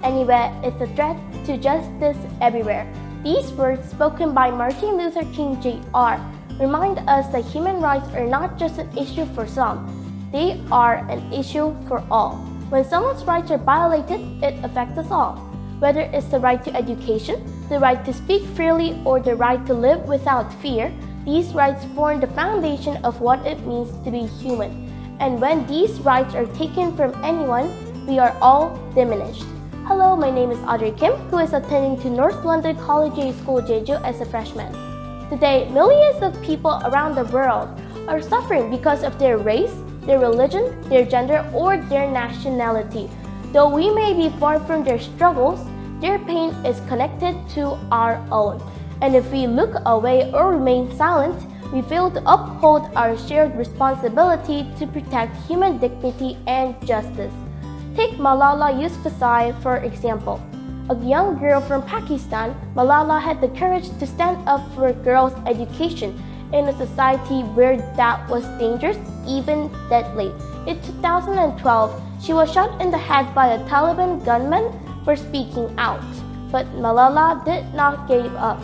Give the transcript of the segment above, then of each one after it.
anywhere is a threat to justice everywhere. These words, spoken by Martin Luther King Jr., remind us that human rights are not just an issue for some, they are an issue for all. When someone's rights are violated, it affects us all. Whether it's the right to education, the right to speak freely, or the right to live without fear, these rights form the foundation of what it means to be human. And when these rights are taken from anyone, we are all diminished. Hello, my name is Audrey Kim, who is attending to North London Collegiate School Jeju as a freshman. Today, millions of people around the world are suffering because of their race, their religion, their gender, or their nationality. Though we may be far from their struggles, their pain is connected to our own. And if we look away or remain silent, we fail to uphold our shared responsibility to protect human dignity and justice. Take Malala Yousafzai, for example. A young girl from Pakistan, Malala had the courage to stand up for girls' education in a society where that was dangerous, even deadly. In 2012, she was shot in the head by a Taliban gunman for speaking out. But Malala did not give up.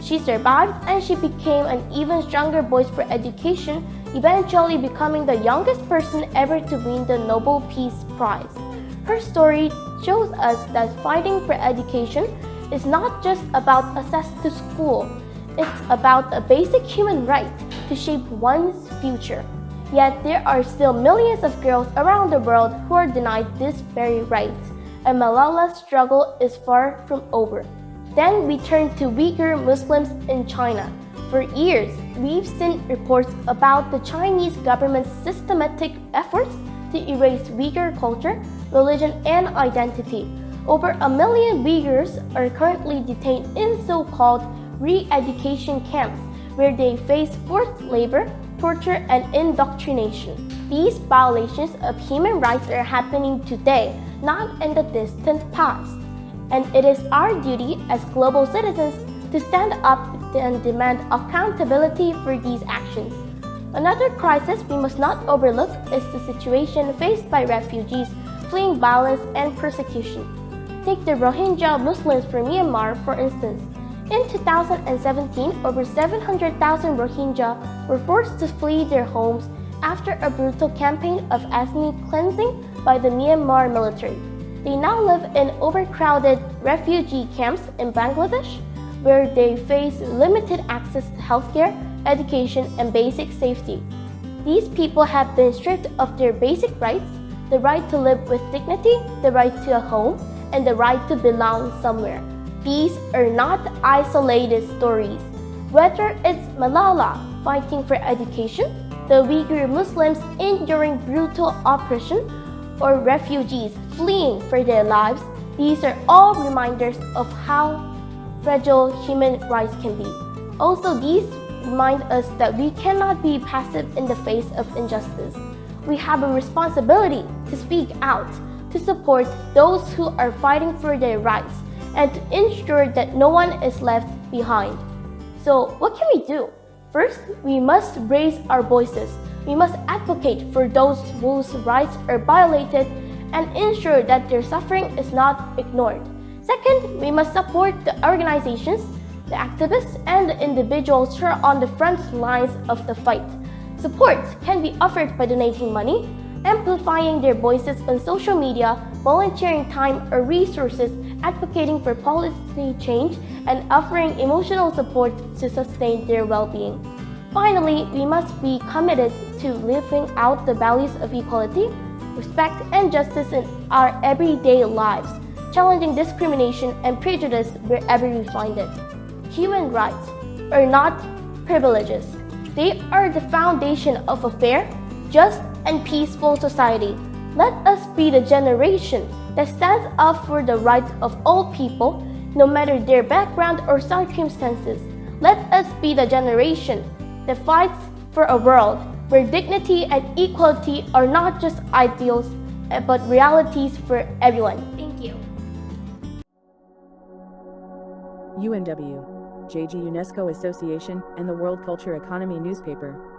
She survived and she became an even stronger voice for education, eventually becoming the youngest person ever to win the Nobel Peace Prize. Her story shows us that fighting for education is not just about access to school. It's about a basic human right to shape one's future. Yet there are still millions of girls around the world who are denied this very right, and Malala's struggle is far from over. Then we turn to Uyghur Muslims in China. For years, we've seen reports about the Chinese government's systematic efforts to erase Uyghur culture, religion, and identity. Over 1 million Uyghurs are currently detained in so-called re-education camps, where they face forced labor, torture, and indoctrination. These violations of human rights are happening today, not in the distant past. And it is our duty as global citizens to stand up and demand accountability for these actions. Another crisis we must not overlook is the situation faced by refugees fleeing violence and persecution. Take the Rohingya Muslims from Myanmar, for instance. In 2017, over 700,000 Rohingya were forced to flee their homes after a brutal campaign of ethnic cleansing by the Myanmar military. They now live in overcrowded refugee camps in Bangladesh, where they face limited access to healthcare, education, and basic safety. These people have been stripped of their basic rights, the right to live with dignity, the right to a home, and the right to belong somewhere. These are not isolated stories. Whether it's Malala fighting for education, the Uyghur Muslims enduring brutal oppression, or refugees fleeing for their lives, these are all reminders of how fragile human rights can be. Also, these remind us that we cannot be passive in the face of injustice. We have a responsibility to speak out, to support those who are fighting for their rights, and to ensure that no one is left behind. So, what can we do? First, we must raise our voices. We must advocate for those whose rights are violated and ensure that their suffering is not ignored. Second, we must support the organizations, the activists, and the individuals who are on the front lines of the fight. Support can be offered by donating money, amplifying their voices on social media, volunteering time or resources, advocating for policy change, and offering emotional support to sustain their well-being. Finally, we must be committed to living out the values of equality, respect, and justice in our everyday lives, challenging discrimination and prejudice wherever we find it. Human rights are not privileges. They are the foundation of a fair, just, and peaceful society. Let us be the generation that stands up for the rights of all people, no matter their background or circumstances. Let us be the generation that fights for a world where dignity and equality are not just ideals, but realities for everyone. Thank you. UNW, Jeju UNESCO Association, and the World Culture Economy newspaper.